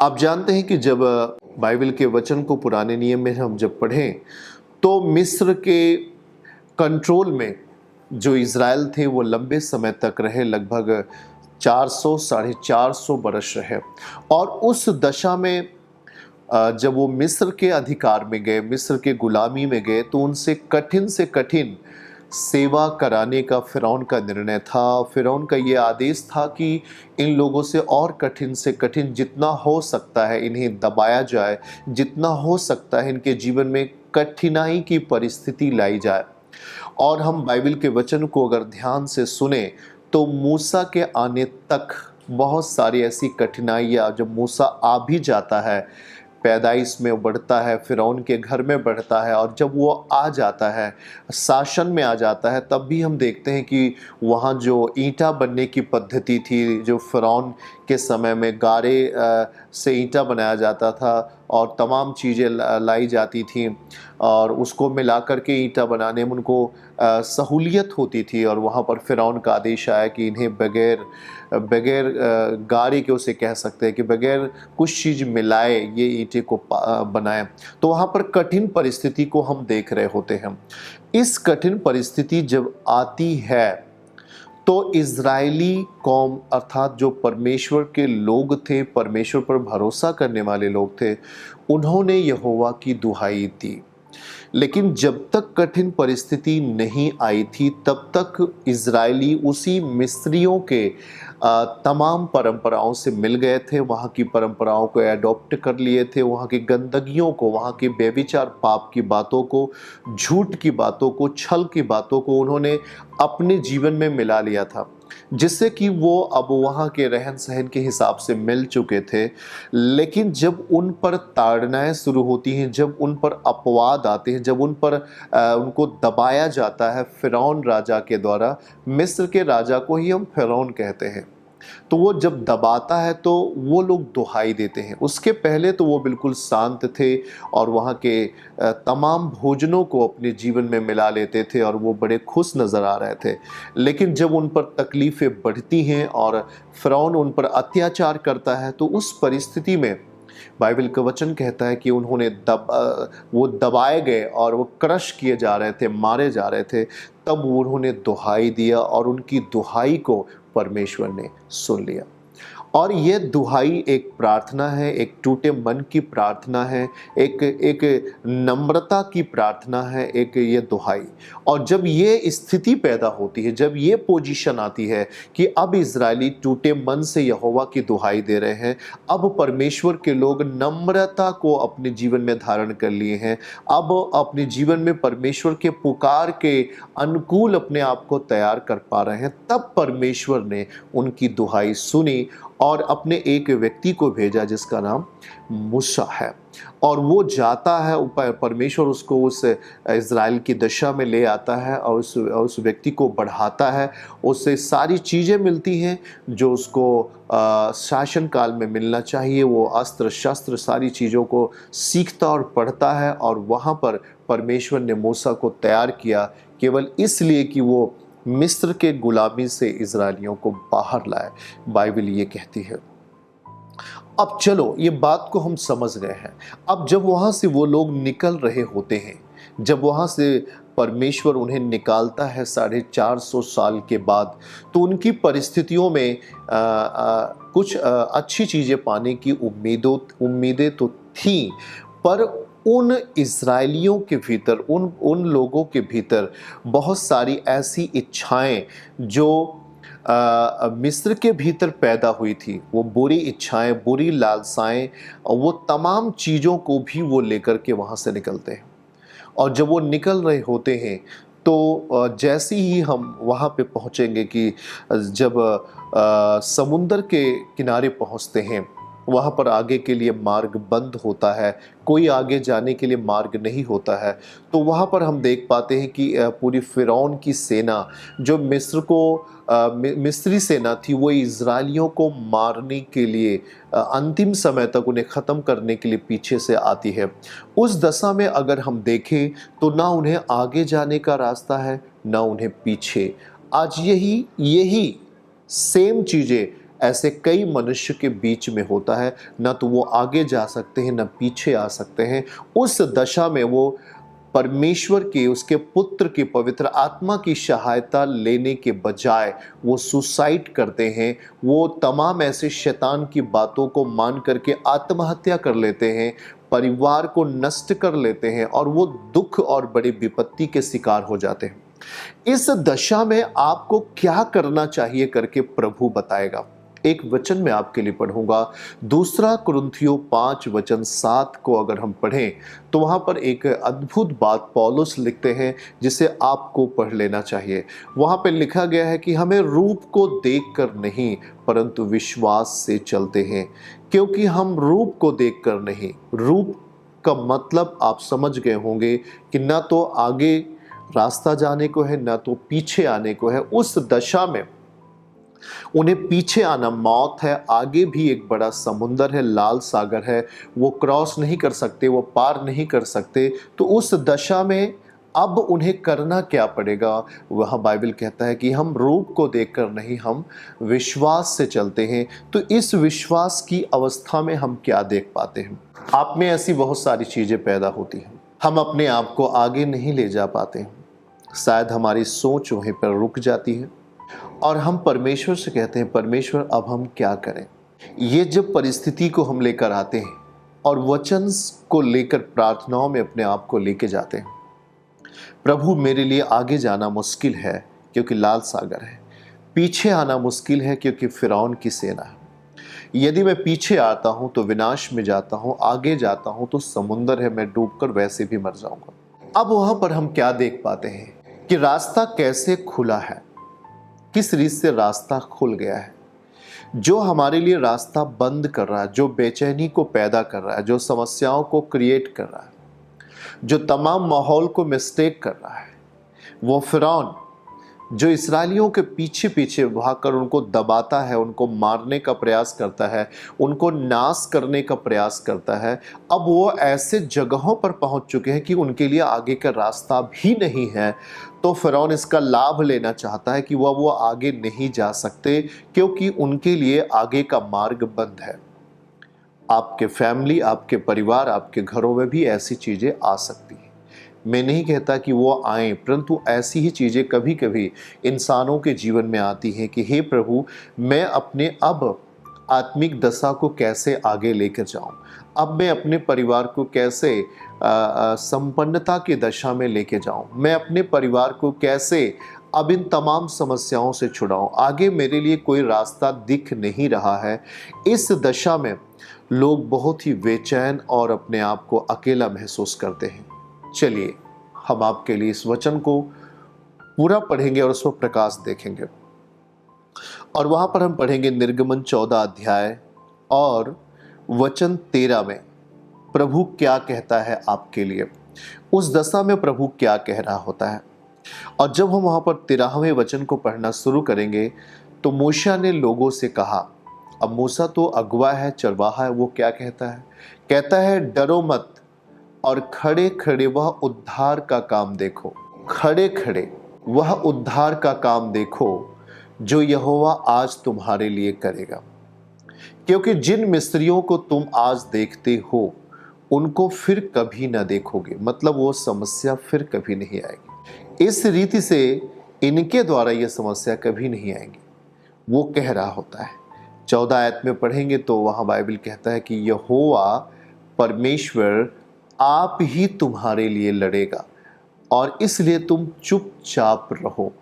आप जानते हैं कि जब बाइबल के वचन को पुराने नियम में हम जब पढ़ें तो मिस्र के कंट्रोल में जो इज़राइल थे वो लंबे समय तक रहे, लगभग 400 साढ़े 400 बरस रहे। और उस दशा में जब वो मिस्र के अधिकार में गए, मिस्र के गुलामी में गए, तो उनसे कठिन से कठिन सेवा कराने का फ़िरौन का निर्णय था। फ़िरौन का ये आदेश था कि इन लोगों से और कठिन से कठिन जितना हो सकता है इन्हें दबाया जाए, जितना हो सकता है इनके जीवन में कठिनाई की परिस्थिति लाई जाए। और हम बाइबल के वचन को अगर ध्यान से सुने तो मूसा के आने तक बहुत सारी ऐसी कठिनाइयाँ, जब मूसा आ भी जाता है, पैदाइश में बढ़ता है, फ़िरौन के घर में बढ़ता है, और जब वो आ जाता है, शासन में आ जाता है, तब भी हम देखते हैं कि वहाँ जो ईंटा बनने की पद्धति थी, जो फ़िरौन के समय में गारे से ईंटा बनाया जाता था और तमाम चीज़ें लाई जाती थीं, और उसको मिला कर के ईंटा बनाने में उनको सहूलियत होती थी। और वहाँ पर फ़िरौन का आदेश आया कि इन्हें बगैर बगैर गारे के, उसे कह सकते हैं कि बगैर कुछ चीज़ मिलाए ये ईंटे को बनाएं। तो वहाँ पर कठिन परिस्थिति को हम देख रहे होते हैं। इस कठिन परिस्थिति जब आती है तो इज़राइली कौम, अर्थात जो परमेश्वर के लोग थे, परमेश्वर पर भरोसा करने वाले लोग थे, उन्होंने यहोवा की दुहाई दी। लेकिन जब तक कठिन परिस्थिति नहीं आई थी तब तक इज़राइली उसी मिस्रियों के तमाम परंपराओं से मिल गए थे, वहाँ की परंपराओं को एडॉप्ट कर लिए थे, वहाँ की गंदगियों को, वहाँ के व्यभिचार पाप की बातों को, झूठ की बातों को, छल की बातों को उन्होंने अपने जीवन में मिला लिया था, जिससे कि वो अब वहाँ के रहन सहन के हिसाब से मिल चुके थे। लेकिन जब उन पर ताड़नाएं शुरू होती हैं, जब उन पर अपवाद आते हैं, जब उन पर उनको दबाया जाता है फ़िरौन राजा के द्वारा, मिस्र के राजा को ही हम फ़िरौन कहते हैं, तो वो जब दबाता है तो वो लोग दुहाई देते हैं। उसके पहले तो वो बिल्कुल शांत थे और वहाँ के तमाम भोजनों को अपने जीवन में मिला लेते थे और वो बड़े खुश नज़र आ रहे थे। लेकिन जब उन पर तकलीफ़ें बढ़ती हैं और फ़िरौन उन पर अत्याचार करता है, तो उस परिस्थिति में बाइबल का वचन कहता है कि वो दबाए गए और वो क्रश किए जा रहे थे, मारे जा रहे थे। तब उन्होंने दुहाई दिया और उनकी दुहाई को परमेश्वर ने सुन लिया। और ये दुहाई एक प्रार्थना है, एक टूटे मन की प्रार्थना है, एक नम्रता की प्रार्थना है, एक ये दुहाई। और जब ये स्थिति पैदा होती है, जब ये पोजीशन आती है कि अब इज़राइली टूटे मन से यहोवा की दुहाई दे रहे हैं, अब परमेश्वर के लोग नम्रता को अपने जीवन में धारण कर लिए हैं, अब अपने जीवन में परमेश्वर के पुकार के अनुकूल अपने आप को तैयार कर पा रहे हैं, तब परमेश्वर ने उनकी दुहाई सुनी और अपने एक व्यक्ति को भेजा जिसका नाम मूसा है। और वो जाता है, परमेश्वर उसको उस इज़राइल की दशा में ले आता है और उस व्यक्ति को बढ़ाता है। उससे सारी चीज़ें मिलती हैं जो उसको शासन काल में मिलना चाहिए। वो अस्त्र शस्त्र सारी चीज़ों को सीखता और पढ़ता है, और वहाँ पर परमेश्वर ने मूसा को तैयार किया केवल इसलिए कि वो मिस्र के गुलामी से इज़राइलियों को बाहर लाए, बाइबल ये कहती है। अब चलो, ये बात को हम समझ गए हैं। अब जब वहाँ से वो लोग निकल रहे होते हैं, जब वहाँ से परमेश्वर उन्हें निकालता है 450 साल के बाद, तो उनकी परिस्थितियों में कुछ अच्छी चीज़ें पाने की उम्मीदें तो थीं, पर उन इज़राइलियों के भीतर, उन लोगों के भीतर बहुत सारी ऐसी इच्छाएं जो मिस्र के भीतर पैदा हुई थी, वो बुरी इच्छाएं, बुरी लालसाएं, वो तमाम चीज़ों को भी वो लेकर के वहाँ से निकलते हैं। और जब वो निकल रहे होते हैं तो जैसे ही हम वहाँ पे पहुँचेंगे कि जब समुंदर के किनारे पहुँचते हैं, वहाँ पर आगे के लिए मार्ग बंद होता है, कोई आगे जाने के लिए मार्ग नहीं होता है। तो वहाँ पर हम देख पाते हैं कि पूरी फ़िरौन की सेना, जो मिस्री सेना थी, वो इज़राइलियों को मारने के लिए अंतिम समय तक उन्हें ख़त्म करने के लिए पीछे से आती है। उस दशा में अगर हम देखें तो ना उन्हें आगे जाने का रास्ता है, ना उन्हें पीछे। आज यही सेम चीज़ें ऐसे कई मनुष्य के बीच में होता है, न तो वो आगे जा सकते हैं न पीछे आ सकते हैं। उस दशा में वो परमेश्वर के, उसके पुत्र की, पवित्र आत्मा की सहायता लेने के बजाय वो सुसाइड करते हैं। वो तमाम ऐसे शैतान की बातों को मान करके आत्महत्या कर लेते हैं, परिवार को नष्ट कर लेते हैं और वो दुख और बड़ी विपत्ति के शिकार हो जाते हैं। इस दशा में आपको क्या करना चाहिए करके प्रभु बताएगा। एक वचन मैं आपके लिए पढ़ूंगा, दूसरा कुरिन्थियों 5 वचन 7 को अगर हम पढ़ें तो वहां पर एक अद्भुत बात पौलुस लिखते हैं जिसे आपको पढ़ लेना चाहिए। वहां पर लिखा गया है कि हमें रूप को देखकर नहीं परंतु विश्वास से चलते हैं, क्योंकि हम रूप को देखकर नहीं, रूप का मतलब आप समझ गए होंगे कि ना तो आगे रास्ता जाने को है ना तो पीछे आने को है। उस दशा में उन्हें पीछे आना मौत है, आगे भी एक बड़ा समुंदर है, लाल सागर है, वो क्रॉस नहीं कर सकते, वो पार नहीं कर सकते। तो उस दशा में अब उन्हें करना क्या पड़ेगा? वह बाइबल कहता है कि हम रूप को देखकर नहीं, हम विश्वास से चलते हैं। तो इस विश्वास की अवस्था में हम क्या देख पाते हैं? आप में ऐसी बहुत सारी चीज़ें पैदा होती हैं, हम अपने आप को आगे नहीं ले जा पाते हैं, शायद हमारी सोच वहीं पर रुक जाती है और हम परमेश्वर से कहते हैं, परमेश्वर अब हम क्या करें? ये जब परिस्थिति को हम लेकर आते हैं और वचन को लेकर प्रार्थनाओं में अपने आप को लेके जाते हैं, प्रभु मेरे लिए आगे जाना मुश्किल है क्योंकि लाल सागर है, पीछे आना मुश्किल है क्योंकि फिरौन की सेना है। यदि मैं पीछे आता हूं तो विनाश में जाता हूं, आगे जाता हूं तो समुंदर है, मैं डूबकर वैसे भी मर जाऊंगा। अब वहां पर हम क्या देख पाते हैं कि रास्ता कैसे खुला है, किस रीत से रास्ता खुल गया है। जो हमारे लिए रास्ता बंद कर रहा है, जो बेचैनी को पैदा कर रहा है, जो समस्याओं को क्रिएट कर रहा है, जो तमाम माहौल को मिस्टेक कर रहा है, वो फिरौन जो इस्राएलियों के पीछे पीछे भागकर उनको दबाता है, उनको मारने का प्रयास करता है, उनको नाश करने का प्रयास करता है, अब वो ऐसे जगहों पर पहुंच चुके हैं कि उनके लिए आगे का रास्ता भी नहीं है। तो फिरौन इसका लाभ लेना चाहता है कि वो आगे नहीं जा सकते क्योंकि उनके लिए आगे का मार्ग बंद है। आपके फैमिली, आपके परिवार, आपके घरों में भी ऐसी चीज़ें आ सकती हैं। मैं नहीं कहता कि वो आएं, परंतु ऐसी ही चीज़ें कभी कभी इंसानों के जीवन में आती हैं कि हे प्रभु, मैं अपने अब आत्मिक दशा को कैसे आगे लेकर जाऊं, अब मैं अपने परिवार को कैसे संपन्नता की दशा में लेके जाऊं, मैं अपने परिवार को कैसे अब इन तमाम समस्याओं से छुड़ाऊं, आगे मेरे लिए कोई रास्ता दिख नहीं रहा है। इस दशा में लोग बहुत ही बेचैन और अपने आप को अकेला महसूस करते हैं। चलिए हम आपके लिए इस वचन को पूरा पढ़ेंगे और उसमें प्रकाश देखेंगे। और वहां पर हम पढ़ेंगे निर्गमन 14 अध्याय और वचन 13 में प्रभु क्या कहता है आपके लिए, उस दशा में प्रभु क्या कह रहा होता है। और जब हम वहां पर 13वें वचन को पढ़ना शुरू करेंगे तो मूसा ने लोगों से कहा, अब मूसा तो अगुवा है, चरवाहा है, वो क्या कहता है? कहता है डरो मत और खड़े खड़े वह उद्धार का काम देखो, खड़े खड़े वह उद्धार का काम देखो जो यहोवा आज तुम्हारे लिए करेगा, क्योंकि जिन मिस्रियों को तुम आज देखते हो उनको फिर कभी ना देखोगे। मतलब वो समस्या फिर कभी नहीं आएगी, इस रीति से इनके द्वारा यह समस्या कभी नहीं आएगी, वो कह रहा होता है। 14 आयत में पढ़ेंगे तो वहां बाइबल कहता है कि यहोवा परमेश्वर आप ही तुम्हारे लिए लड़ेगा और इसलिए तुम चुपचाप रहो।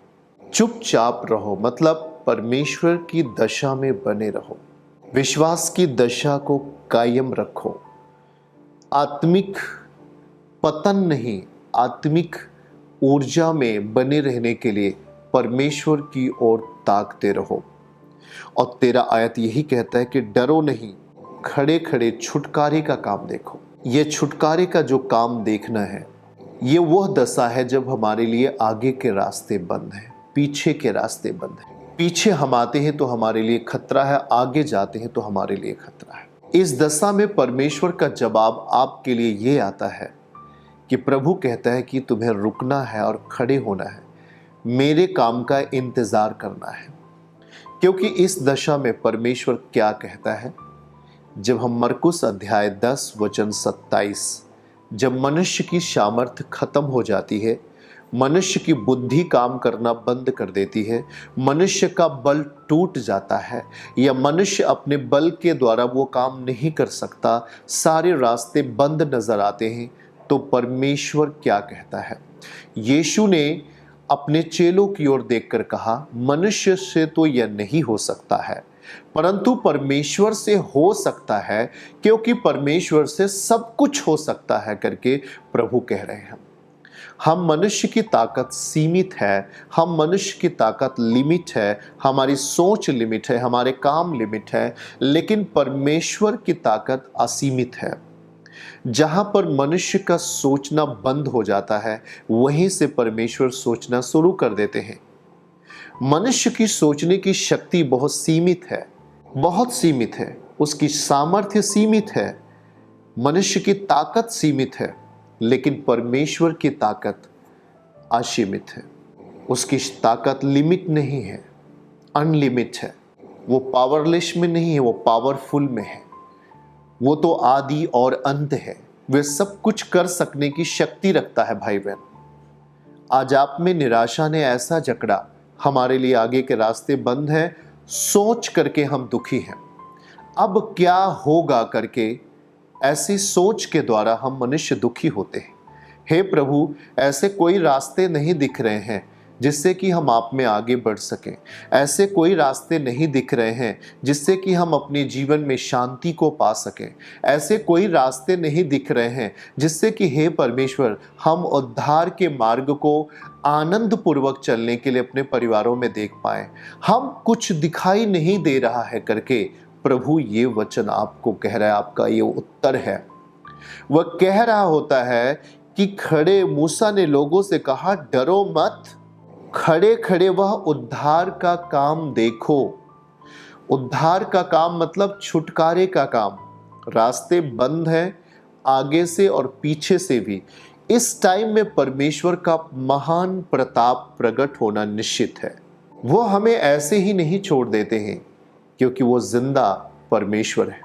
चुपचाप रहो मतलब परमेश्वर की दशा में बने रहो, विश्वास की दशा को कायम रखो, आत्मिक पतन नहीं, आत्मिक ऊर्जा में बने रहने के लिए परमेश्वर की ओर ताकते रहो। और 13 आयत यही कहता है कि डरो नहीं, खड़े खड़े छुटकारे का काम देखो। ये छुटकारे का जो काम देखना है, ये वह दशा है जब हमारे लिए आगे के रास्ते बंद हैं, पीछे के रास्ते बंद हैं। पीछे हम आते हैं तो हमारे लिए खतरा है, आगे जाते हैं तो हमारे लिए खतरा है। इस दशा में परमेश्वर का जवाब आपके लिए ये आता है कि प्रभु कहता है कि तुम्हें रुकना है और खड़े होना है, मेरे काम का इंतजार करना है। क्योंकि इस दशा में परमेश्वर क्या कहता है, जब हम मरकुस अध्याय 10 वचन 27, जब मनुष्य की सामर्थ्य खत्म हो जाती है, मनुष्य की बुद्धि काम करना बंद कर देती है, मनुष्य का बल टूट जाता है, या मनुष्य अपने बल के द्वारा वो काम नहीं कर सकता, सारे रास्ते बंद नजर आते हैं, तो परमेश्वर क्या कहता है। यीशु ने अपने चेलों की ओर देखकर कहा, मनुष्य से तो यह नहीं हो सकता है, परंतु परमेश्वर से हो सकता है, क्योंकि परमेश्वर से सब कुछ हो सकता है करके प्रभु कह रहे हैं। हम मनुष्य की ताकत सीमित है, हम मनुष्य की ताकत लिमिट है, हमारी सोच लिमिट है, हमारे काम लिमिट है, लेकिन परमेश्वर की ताकत असीमित है। जहां पर मनुष्य का सोचना बंद हो जाता है, वहीं से परमेश्वर सोचना शुरू कर देते हैं। मनुष्य की सोचने की शक्ति बहुत सीमित है, बहुत सीमित है, उसकी सामर्थ्य सीमित है, मनुष्य की ताकत सीमित है, लेकिन परमेश्वर की ताकत असीमित है। उसकी ताकत लिमिट नहीं है, अनलिमिट है। वो पावरलेस में नहीं है, वो पावरफुल में है। वो तो आदि और अंत है, वे सब कुछ कर सकने की शक्ति रखता है। भाई बहन, आज आप में निराशा ने ऐसा जकड़ा, हमारे लिए आगे के रास्ते बंद हैं, सोच करके हम दुखी हैं, अब क्या होगा करके ऐसी सोच के द्वारा हम मनुष्य दुखी होते हैं। हे प्रभु, ऐसे कोई रास्ते नहीं दिख रहे हैं जिससे कि हम आप में आगे बढ़ सकें। ऐसे कोई रास्ते नहीं दिख रहे हैं जिससे कि हम अपने जीवन में शांति को पा सकें। ऐसे कोई रास्ते नहीं दिख रहे हैं जिससे कि हे परमेश्वर, हम उद्धार के मार्ग को आनंद पूर्वक चलने के लिए अपने परिवारों में देख पाएं। हम कुछ दिखाई नहीं दे रहा है करके प्रभु ये वचन आपको कह रहा है, आपका ये उत्तर है। वह कह रहा होता है कि खड़े मूसा ने लोगों से कहा, डरो मत, खड़े खड़े वह उद्धार का काम देखो। उद्धार का काम मतलब छुटकारे का काम। रास्ते बंद हैं आगे से और पीछे से भी। इस टाइम में परमेश्वर का महान प्रताप प्रकट होना निश्चित है। वो हमें ऐसे ही नहीं छोड़ देते हैं, क्योंकि वो जिंदा परमेश्वर है।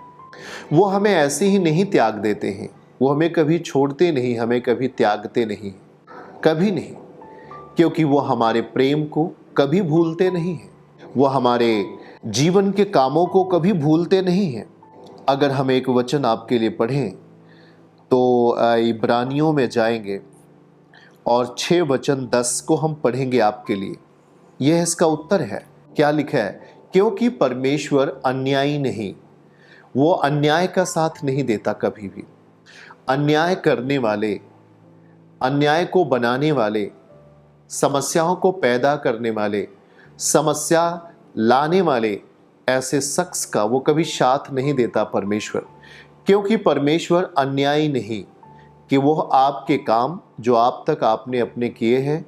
वो हमें ऐसे ही नहीं त्याग देते हैं, वो हमें कभी छोड़ते नहीं, हमें कभी त्यागते नहीं, कभी नहीं, क्योंकि वो हमारे प्रेम को कभी भूलते नहीं हैं। वो हमारे जीवन के कामों को कभी भूलते नहीं हैं। अगर हम एक वचन आपके लिए पढ़ें तो इब्रानियों में जाएंगे और 6 वचन 10 को हम पढ़ेंगे आपके लिए। यह इसका उत्तर है। क्या लिखा है? क्योंकि परमेश्वर अन्यायी नहीं, वो अन्याय का साथ नहीं देता कभी भी। अन्याय करने वाले, अन्याय को बनाने वाले, समस्याओं को पैदा करने वाले, समस्या लाने वाले ऐसे शख्स का वो कभी साथ नहीं देता परमेश्वर। क्योंकि परमेश्वर अन्यायी नहीं कि वो आपके काम जो आप तक आपने अपने किए हैं,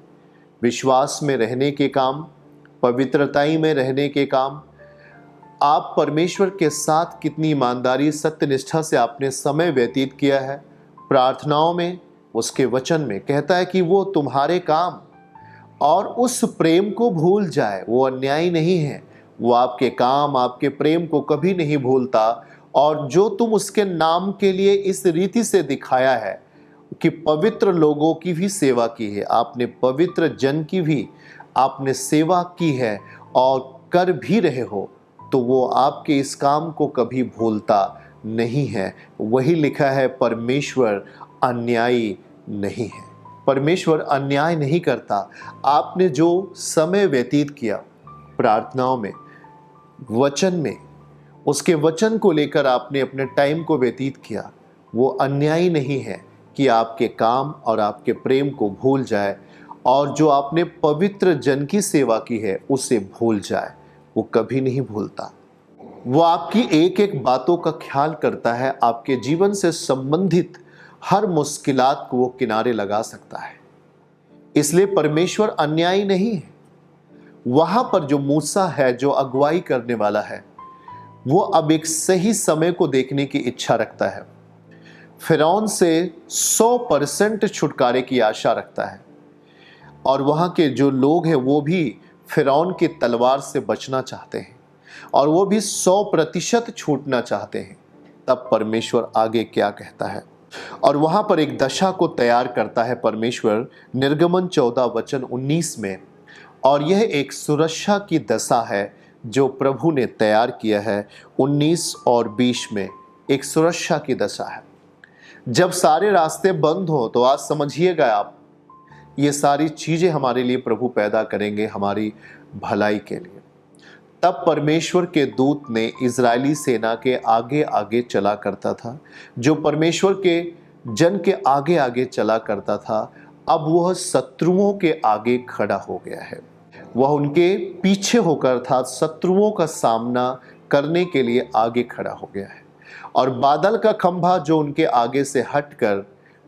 विश्वास में रहने के काम, पवित्रताई में रहने के काम, आप परमेश्वर के साथ कितनी ईमानदारी सत्यनिष्ठा से आपने समय व्यतीत किया है प्रार्थनाओं में, उसके वचन में कहता है कि वो तुम्हारे काम और उस प्रेम को भूल जाए। वो अन्यायी नहीं है, वो आपके काम, आपके प्रेम को कभी नहीं भूलता। और जो तुम उसके नाम के लिए इस रीति से दिखाया है कि पवित्र लोगों की भी सेवा की है, आपने पवित्र जन की भी आपने सेवा की है और कर भी रहे हो, तो वो आपके इस काम को कभी भूलता नहीं है। वही लिखा है, परमेश्वर अन्यायी नहीं है। परमेश्वर अन्याय नहीं करता। आपने जो समय व्यतीत किया प्रार्थनाओं में, वचन में, उसके वचन को लेकर आपने अपने टाइम को व्यतीत किया, वो अन्यायी नहीं है कि आपके काम और आपके प्रेम को भूल जाए, और जो आपने पवित्र जन की सेवा की है उसे भूल जाए। वो कभी नहीं भूलता। वो आपकी एक एक बातों का ख्याल करता है। आपके जीवन से संबंधित हर मुश्किलात को वो किनारे लगा सकता है। इसलिए परमेश्वर अन्यायी नहीं है। वहां पर जो मूसा है, जो अगुवाई करने वाला है, वो अब एक सही समय को देखने की इच्छा रखता है। फिरौन से 100% छुटकारे की आशा रखता है, और वहां के जो लोग हैं वो भी फिरौन की तलवार से बचना चाहते हैं और वो भी 100% छूटना चाहते हैं, तब परमेश्वर आगे क्या कहता है और वहां पर एक दशा को तैयार करता है परमेश्वर निर्गमन 14 वचन 19 में। और यह एक सुरक्षा की दशा है जो प्रभु ने तैयार किया है। 19 और 20 में एक सुरक्षा की दशा है। जब सारे रास्ते बंद हो तो आज समझिएगा आप, ये सारी चीजें हमारे लिए प्रभु पैदा करेंगे हमारी भलाई के लिए। तब परमेश्वर के दूत ने इजरायली सेना के आगे आगे चला करता था, जो परमेश्वर के जन के आगे आगे चला करता था, अब वह शत्रुओं के आगे खड़ा हो गया है। वह उनके पीछे होकर अर्थात शत्रुओं का सामना करने के लिए आगे खड़ा हो गया है। और बादल का खंभा जो उनके आगे से हटकर,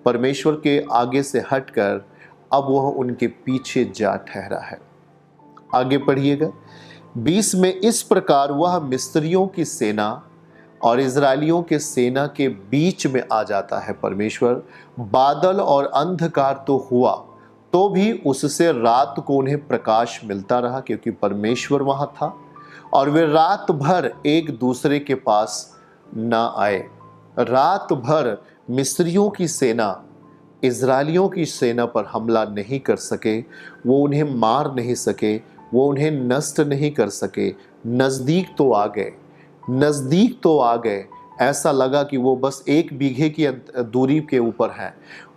परमेश्वर के आगे से हटकर, अब वह उनके पीछे जा ठहरा है। आगे पढ़िएगा 20 में, इस प्रकार वह मिस्रियों की सेना और इजरायलियों के सेना के बीच में आ जाता है। परमेश्वर बादल और अंधकार तो हुआ तो भी उससे रात को उन्हें प्रकाश मिलता रहा, क्योंकि परमेश्वर वहां था और वे रात भर एक दूसरे के पास ना आए। रात भर मिस्रियों की सेना इजरायलियों की सेना पर हमला नहीं कर सके, वो उन्हें मार नहीं सके, वो उन्हें नष्ट नहीं कर सके। नज़दीक तो आ गए, नज़दीक तो आ गए। ऐसा लगा कि वो बस 1 बीघे की दूरी के ऊपर हैं,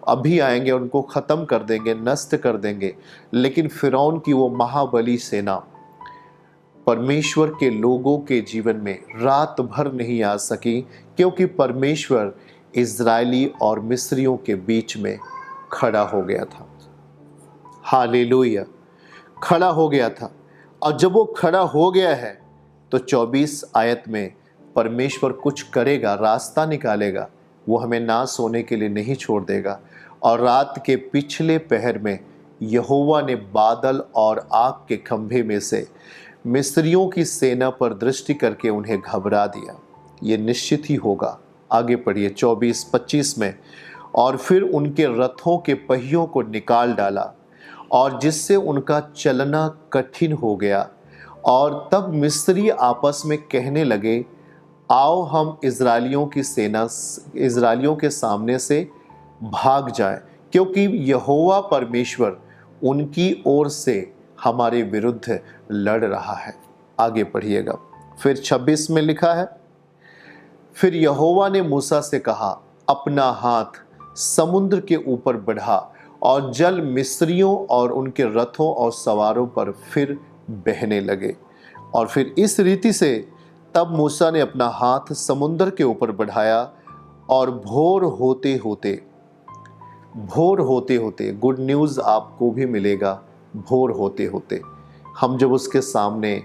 अभी आएंगे, उनको ख़त्म कर देंगे, नष्ट कर देंगे। लेकिन फिरौन की वो महाबली सेना परमेश्वर के लोगों के जीवन में रात भर नहीं आ सकी, क्योंकि परमेश्वर इजरायली और मिस्रियों के बीच में खड़ा हो गया था। हालेलुया, खड़ा हो गया था। और जब वो खड़ा हो गया है तो 24 आयत में परमेश्वर कुछ करेगा, रास्ता निकालेगा। वो हमें ना सोने के लिए नहीं छोड़ देगा। और रात के पिछले पहर में यहोवा ने बादल और आग के खंभे में से मिस्रियों की सेना पर दृष्टि करके उन्हें घबरा दिया। ये निश्चित ही होगा। आगे पढ़िए 24-25 में, और फिर उनके रथों के पहियों को निकाल डाला और जिससे उनका चलना कठिन हो गया। और तब मिस्री आपस में कहने लगे, आओ हम इजरायलियों के सामने से भाग जाएं, क्योंकि यहोवा परमेश्वर उनकी ओर से हमारे विरुद्ध लड़ रहा है। आगे पढ़िएगा। फिर 26 में लिखा है, फिर यहोवा ने मूसा से कहा, अपना हाथ समुद्र के ऊपर बढ़ा और जल मिस्रियों और उनके रथों और सवारों पर फिर बहने लगे। और फिर इस रीति से तब मूसा ने अपना हाथ समुद्र के ऊपर बढ़ाया और भोर होते होते, गुड न्यूज़ आपको भी मिलेगा। भोर होते होते, हम जब उसके सामने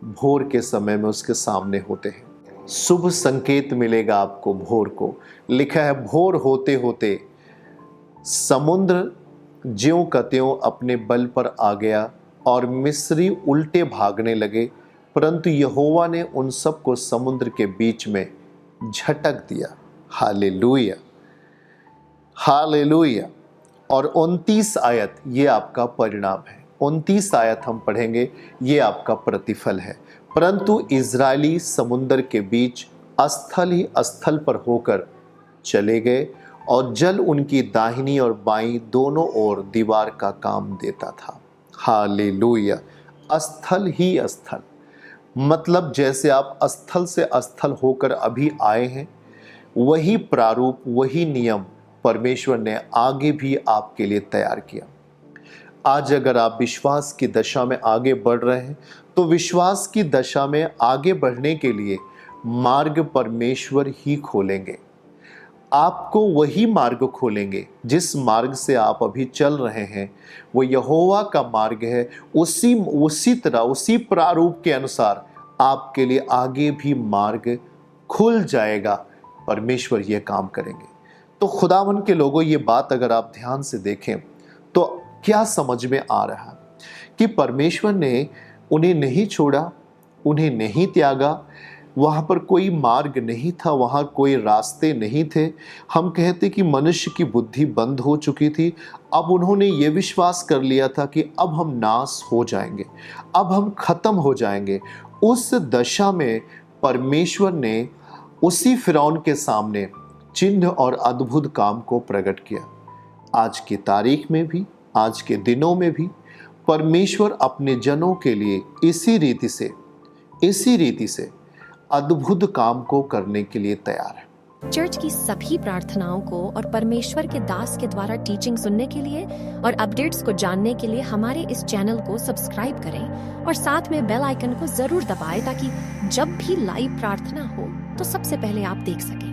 भोर के समय में उसके सामने होते हैं, शुभ संकेत मिलेगा आपको। भोर को लिखा है, भोर होते होते समुद्र ज्यों का त्यों अपने बल पर आ गया और मिस्री उल्टे भागने लगे, परंतु यहोवा ने उन सब को समुद्र के बीच में झटक दिया। Hallelujah, hallelujah. और 29 आयत ये आपका परिणाम है। 29 आयत हम पढ़ेंगे, ये आपका प्रतिफल है। परंतु इजरायली समुद्र के बीच स्थल ही स्थल पर होकर चले गए और जल उनकी दाहिनी और बाईं दोनों ओर दीवार का काम देता था। हालेलुया। स्थल ही स्थल, मतलब जैसे आप स्थल से स्थल होकर अभी आए हैं, वही प्रारूप, वही नियम परमेश्वर ने आगे भी आपके लिए तैयार किया। आज अगर आप विश्वास की दशा में आगे बढ़ रहे हैं, तो विश्वास की दशा में आगे बढ़ने के लिए मार्ग परमेश्वर ही खोलेंगे। आपको वही मार्ग खोलेंगे जिस मार्ग से आप अभी चल रहे हैं, वो यहोवा का मार्ग है। उसी तरह, उसी प्रारूप के अनुसार आपके लिए आगे भी मार्ग खुल जाएगा। परमेश्वर ये काम करेंगे। तो खुदावन के लोगों, ये बात अगर आप ध्यान से देखें तो क्या समझ में आ रहा है कि परमेश्वर ने उन्हें नहीं छोड़ा, उन्हें नहीं त्यागा। वहाँ पर कोई मार्ग नहीं था, वहाँ कोई रास्ते नहीं थे। हम कहते कि मनुष्य की बुद्धि बंद हो चुकी थी। अब उन्होंने ये विश्वास कर लिया था कि अब हम नाश हो जाएंगे, अब हम खत्म हो जाएंगे। उस दशा में परमेश्वर ने उसी फिरौन के सामने चिन्ह और अद्भुत काम को प्रकट किया। आज की तारीख में भी, आज के दिनों में भी परमेश्वर अपने जनों के लिए इसी रीति से अद्भुत काम को करने के लिए तैयार है। चर्च की सभी प्रार्थनाओं को और परमेश्वर के दास के द्वारा टीचिंग सुनने के लिए और अपडेट्स को जानने के लिए हमारे इस चैनल को सब्सक्राइब करें और साथ में बेल आइकन को जरूर दबाएं ताकि जब भी लाइव प्रार्थना हो तो सबसे पहले आप देख सकें।